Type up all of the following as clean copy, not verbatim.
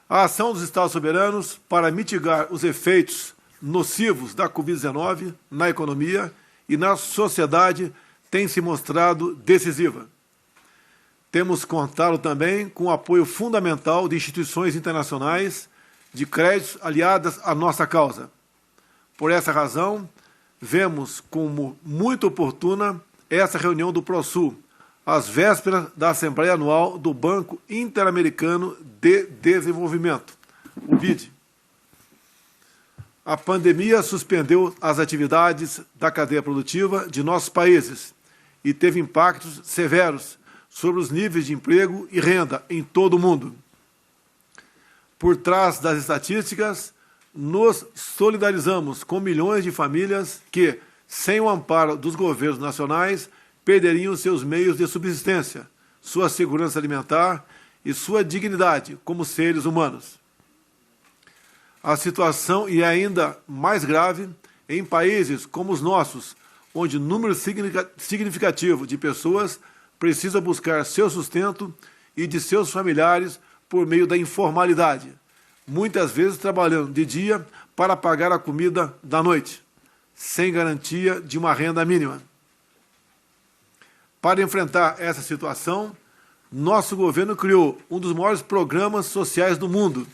A ação dos Estados soberanos para mitigar os efeitos nocivos da Covid-19 na economia e na sociedade tem se mostrado decisiva. Temos contado também com o apoio fundamental de instituições internacionais de créditos aliadas à nossa causa. Por essa razão, vemos como muito oportuna essa reunião do ProSul, às vésperas da Assembleia Anual do Banco Interamericano de Desenvolvimento, o BID. A pandemia suspendeu as atividades da cadeia produtiva de nossos países e teve impactos severos sobre os níveis de emprego e renda em todo o mundo. Por trás das estatísticas, nos solidarizamos com milhões de famílias que, sem o amparo dos governos nacionais, perderiam seus meios de subsistência, sua segurança alimentar e sua dignidade como seres humanos. A situação é ainda mais grave em países como os nossos, onde número significativo de pessoas precisa buscar seu sustento e de seus familiares por meio da informalidade, muitas vezes trabalhando de dia para pagar a comida da noite, sem garantia de uma renda mínima. Para enfrentar essa situação, nosso governo criou um dos maiores programas sociais do mundo,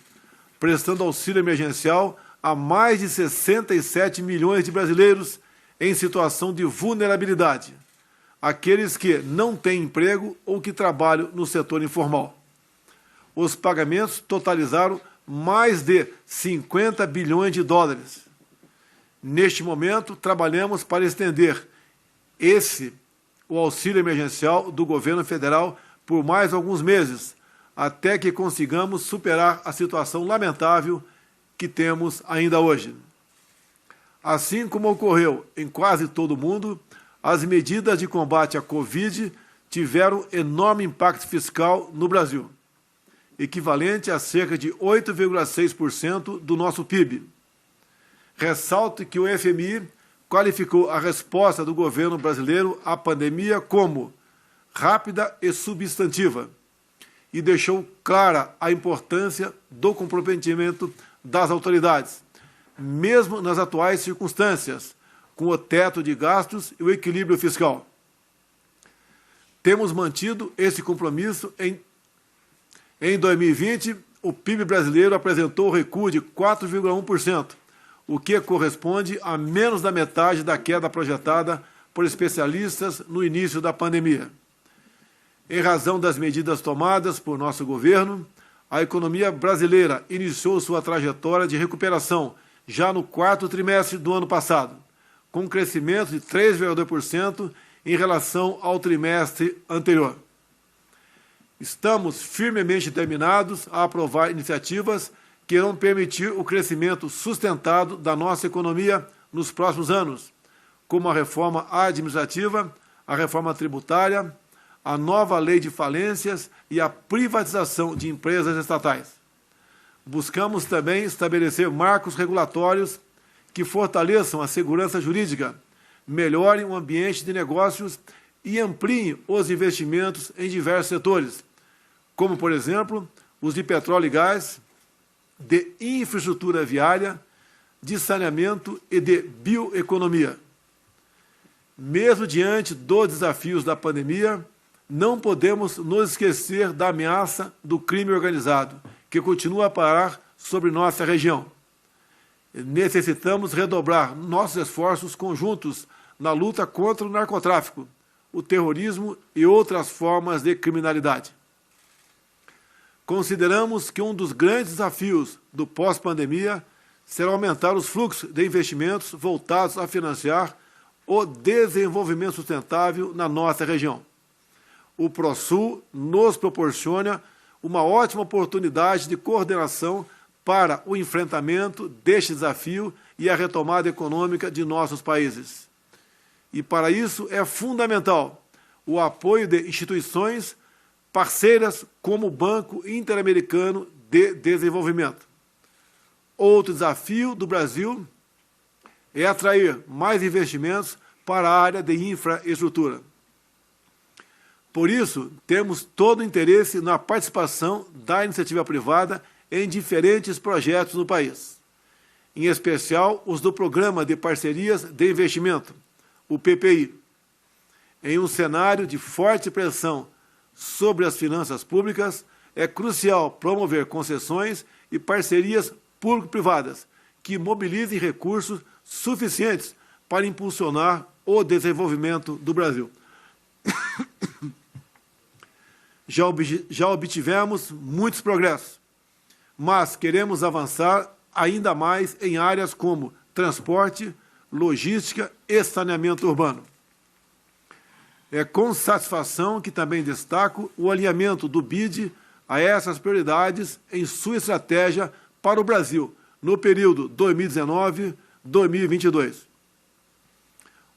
prestando auxílio emergencial a mais de 67 milhões de brasileiros em situação de vulnerabilidade, aqueles que não têm emprego ou que trabalham no setor informal. Os pagamentos totalizaram mais de 50 bilhões de dólares. Neste momento, trabalhamos para estender o auxílio emergencial do governo federal por mais alguns meses, até que consigamos superar a situação lamentável que temos ainda hoje. Assim como ocorreu em quase todo o mundo, as medidas de combate à Covid tiveram enorme impacto fiscal no Brasil, equivalente a cerca de 8,6% do nosso PIB. Ressalto que o FMI qualificou a resposta do governo brasileiro à pandemia como rápida e substantiva e deixou clara a importância do comprometimento das autoridades, mesmo nas atuais circunstâncias, com o teto de gastos e o equilíbrio fiscal. Temos mantido esse compromisso. Em 2020, o PIB brasileiro apresentou recuo de 4,1%, o que corresponde a menos da metade da queda projetada por especialistas no início da pandemia. Em razão das medidas tomadas por nosso governo, a economia brasileira iniciou sua trajetória de recuperação já no quarto trimestre do ano passado, com um crescimento de 3,2% em relação ao trimestre anterior. Estamos firmemente determinados a aprovar iniciativas que irão permitir o crescimento sustentado da nossa economia nos próximos anos, como a reforma administrativa, a reforma tributária, a nova lei de falências e a privatização de empresas estatais. Buscamos também estabelecer marcos regulatórios que fortaleçam a segurança jurídica, melhorem o ambiente de negócios e ampliem os investimentos em diversos setores, como, por exemplo, os de petróleo e gás, de infraestrutura viária, de saneamento e de bioeconomia. Mesmo diante dos desafios da pandemia, não podemos nos esquecer da ameaça do crime organizado, que continua a parar sobre nossa região. Necessitamos redobrar nossos esforços conjuntos na luta contra o narcotráfico, o terrorismo e outras formas de criminalidade. Consideramos que um dos grandes desafios do pós-pandemia será aumentar os fluxos de investimentos voltados a financiar o desenvolvimento sustentável na nossa região. O ProSul nos proporciona uma ótima oportunidade de coordenação para o enfrentamento deste desafio e a retomada econômica de nossos países. E para isso é fundamental o apoio de instituições parceiras como o Banco Interamericano de Desenvolvimento. Outro desafio do Brasil é atrair mais investimentos para a área de infraestrutura. Por isso, temos todo o interesse na participação da iniciativa privada em diferentes projetos no país, em especial os do Programa de Parcerias de Investimento, o PPI. Em um cenário de forte pressão sobre as finanças públicas, é crucial promover concessões e parcerias público-privadas que mobilizem recursos suficientes para impulsionar o desenvolvimento do Brasil. Já obtivemos muitos progressos, mas queremos avançar ainda mais em áreas como transporte, logística e saneamento urbano. É com satisfação que também destaco o alinhamento do BID a essas prioridades em sua estratégia para o Brasil no período 2019-2022.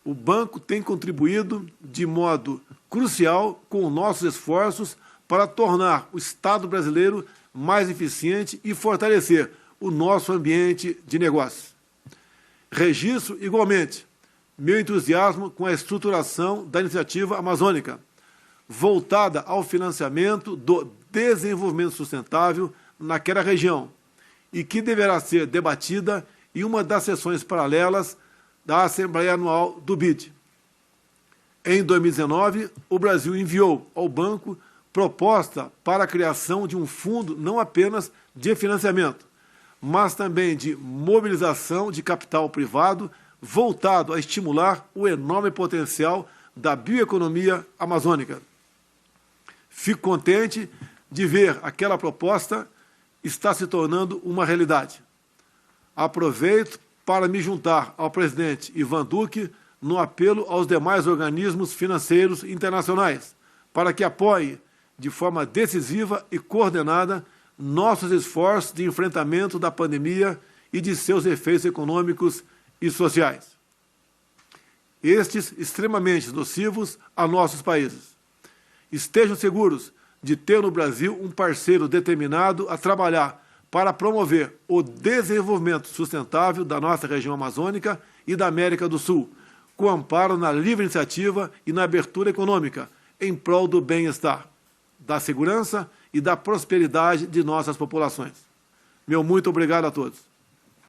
O banco tem contribuído de modo crucial com nossos esforços para tornar o Estado brasileiro mais eficiente e fortalecer o nosso ambiente de negócios. Registro, igualmente, meu entusiasmo com a estruturação da iniciativa amazônica, voltada ao financiamento do desenvolvimento sustentável naquela região e que deverá ser debatida em uma das sessões paralelas da Assembleia Anual do BID. Em 2019, o Brasil enviou ao banco proposta para a criação de um fundo não apenas de financiamento, mas também de mobilização de capital privado voltado a estimular o enorme potencial da bioeconomia amazônica. Fico contente de ver aquela proposta está se tornando uma realidade. Aproveito para me juntar ao presidente Ivan Duque no apelo aos demais organismos financeiros internacionais para que apoiem de forma decisiva e coordenada nossos esforços de enfrentamento da pandemia e de seus efeitos econômicos e sociais, estes extremamente nocivos a nossos países. Estejam seguros de ter no Brasil um parceiro determinado a trabalhar para promover o desenvolvimento sustentável da nossa região amazônica e da América do Sul, com amparo na livre iniciativa e na abertura econômica, em prol do bem-estar, da segurança e da prosperidade de nossas populações. Meu muito obrigado a todos.